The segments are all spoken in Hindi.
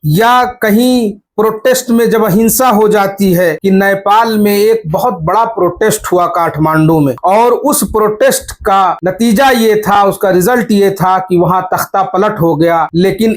या कहीं प्रोटेस्ट में जब अहिंसा हो जाती है, कि नेपाल में एक बहुत बड़ा प्रोटेस्ट हुआ काठमांडू में, और उस प्रोटेस्ट का नतीजा ये था, उसका रिजल्ट ये था कि वहां तख्ता पलट हो गया। लेकिन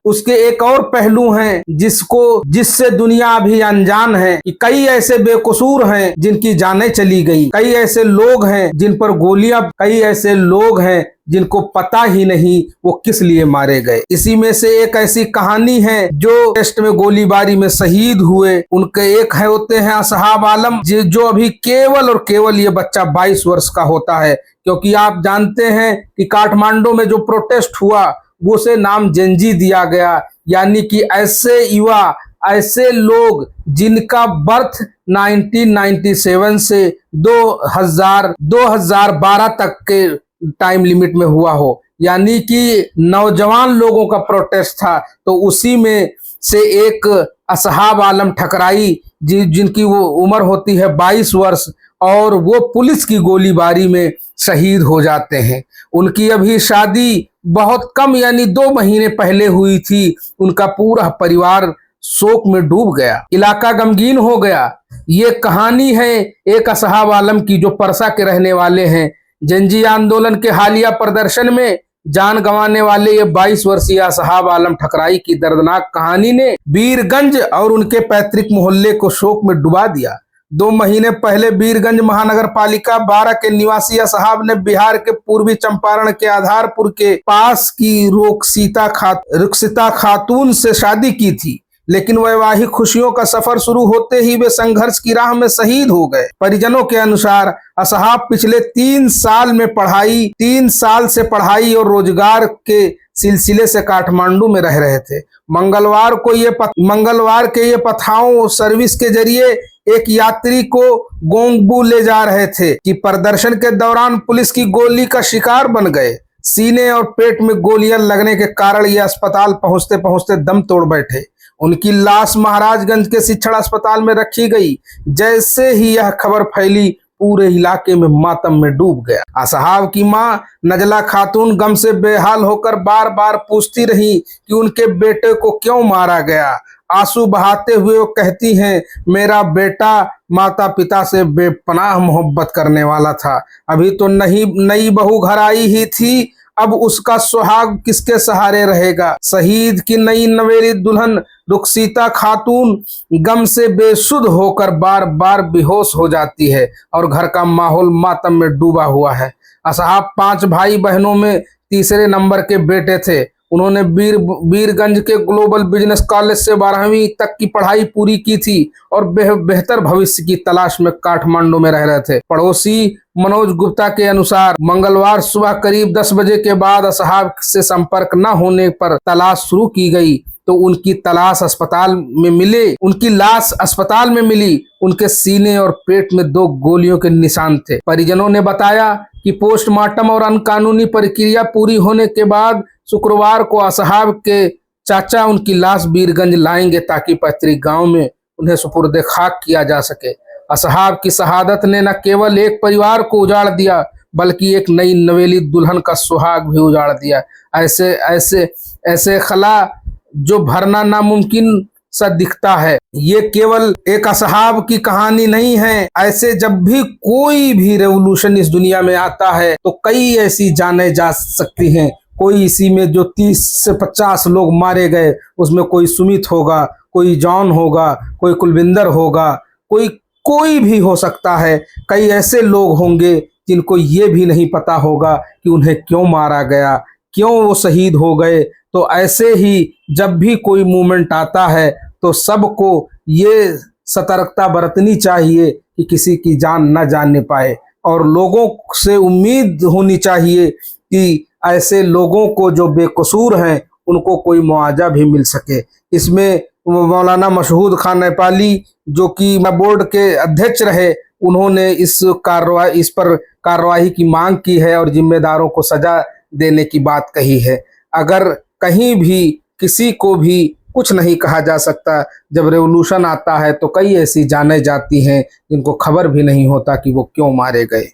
उसके एक और पहलू हैं जिससे दुनिया अभी अनजान है, कि कई ऐसे बेकसूर हैं जिनकी जानें चली गई, कई ऐसे लोग हैं जिन पर गोलियां, कई ऐसे लोग हैं जिनको पता ही नहीं वो किस लिए मारे गए। इसी में से एक ऐसी कहानी है जो टेस्ट में गोलीबारी में शहीद हुए। उनके एक होते हैं असहाब आलम, जो अभी केवल और केवल ये बच्चा 22 वर्ष का होता है, क्योंकि आप जानते हैं कि काठमांडू में जो प्रोटेस्ट हुआ वो से नाम जेनजी दिया गया, यानी कि ऐसे युवा, ऐसे लोग जिनका बर्थ 1997 से 2012 तक के टाइम लिमिट में हुआ हो, यानी कि नौजवान लोगों का प्रोटेस्ट था। तो उसी में से एक असहाब आलम ठकराई, जिनकी वो उम्र होती है 22 वर्ष, और वो पुलिस की गोलीबारी में शहीद हो जाते हैं। उनकी अभी शादी बहुत कम, यानी 2 महीने पहले हुई थी। उनका पूरा परिवार शोक में डूब गया, इलाका गमगीन हो गया। ये कहानी है एक असहाब आलम की, जो परसा के रहने वाले हैं। जेनजी आंदोलन के हालिया प्रदर्शन में जान गंवाने वाले ये 22 वर्षीय असहाब आलम ठकराई की दर्दनाक कहानी ने वीरगंज और उनके पैतृक मोहल्ले को शोक में डुबा दिया। 2 महीने पहले वीरगंज महानगर पालिका 12 के निवासी असहाब ने बिहार के पूर्वी चंपारण के आधारपुर के पास की रुखसिता खातून से शादी की थी, लेकिन वैवाहिक खुशियों का सफर शुरू होते ही वे संघर्ष की राह में शहीद हो गए। परिजनों के अनुसार असहाब पिछले 3 साल से पढ़ाई और रोजगार के सिलसिले से काठमांडू में रह रहे थे। मंगलवार के ये पथाओं सर्विस के जरिए एक यात्री को गोंगबू ले जा रहे थे कि प्रदर्शन के दौरान पुलिस की गोली का शिकार बन गए। सीने और पेट में गोलियां लगने के कारण ये अस्पताल पहुंचते पहुंचते दम तोड़ बैठे। उनकी लाश महाराजगंज के शिक्षण अस्पताल में रखी गई। जैसे ही यह खबर फैली, पूरे इलाके में मातम में डूब गया। असहाब की मां नजला खातून गम से बेहाल होकर बार बार पूछती रही कि उनके बेटे को क्यों मारा गया। आंसू बहाते हुए वो कहती हैं, मेरा बेटा माता पिता से बेपनाह मोहब्बत करने वाला था। अभी तो नई बहू घर आई ही थी, अब उसका सुहाग किसके सहारे रहेगा। शहीद की नई नवेली दुल्हन रुखसिता खातून गम से बेसुध होकर बार बार बेहोश हो जाती है और घर का माहौल मातम में डूबा हुआ है। असहाब 5 भाई बहनों में तीसरे नंबर के बेटे थे। उन्होंने वीरगंज के ग्लोबल बिजनेस कॉलेज से 12वीं तक की पढ़ाई पूरी की थी और बेहतर भविष्य की तलाश में काठमांडू में रह रहे थे। पड़ोसी मनोज गुप्ता के अनुसार मंगलवार सुबह करीब 10 बजे के बाद असहाब से संपर्क न होने पर तलाश शुरू की गई, तो उनकी लाश अस्पताल में मिली। उनके सीने और पेट में 2 गोलियों के निशान थे। परिजनों ने बताया कि पोस्टमार्टम और अनकानूनी प्रक्रिया पूरी होने के बाद शुक्रवार को असहाब के चाचा उनकी लाश वीरगंज लाएंगे, ताकि पैतृक गांव में उन्हें सुपुर्द खाक किया जा सके। असहाब की शहादत ने न केवल एक परिवार को उजाड़ दिया, बल्कि एक नई नवेली दुल्हन का सुहाग भी उजाड़ दिया। ऐसे खला जो भरना नामुमकिन सा दिखता है। ये केवल एक असहाब की कहानी नहीं है। ऐसे जब भी कोई भी रेवोल्यूशन इस दुनिया में आता है, तो कई ऐसी जाने जा सकती हैं। कोई इसी में जो 30 से 50 लोग मारे गए, उसमें कोई सुमित होगा, कोई जॉन होगा, कोई कुलविंदर होगा, कोई भी हो सकता है। कई ऐसे लोग होंगे जिनको ये भी नहीं पता होगा कि उन्हें क्यों मारा गया, क्यों वो शहीद हो गए। तो ऐसे ही जब भी कोई मूवमेंट आता है, तो सबको ये सतर्कता बरतनी चाहिए कि किसी की जान न जाने पाए, और लोगों से उम्मीद होनी चाहिए कि ऐसे लोगों को जो बेकसूर हैं उनको कोई मुआवजा भी मिल सके। इसमें मौलाना मशहूद खान नेपाली, जो कि बोर्ड के अध्यक्ष रहे, उन्होंने इस पर कार्रवाई की मांग की है और जिम्मेदारों को सजा देने की बात कही है। अगर कहीं भी किसी को भी कुछ नहीं कहा जा सकता, जब रेवोल्यूशन आता है तो कई ऐसी जाने जाती हैं जिनको खबर भी नहीं होता कि वो क्यों मारे गए।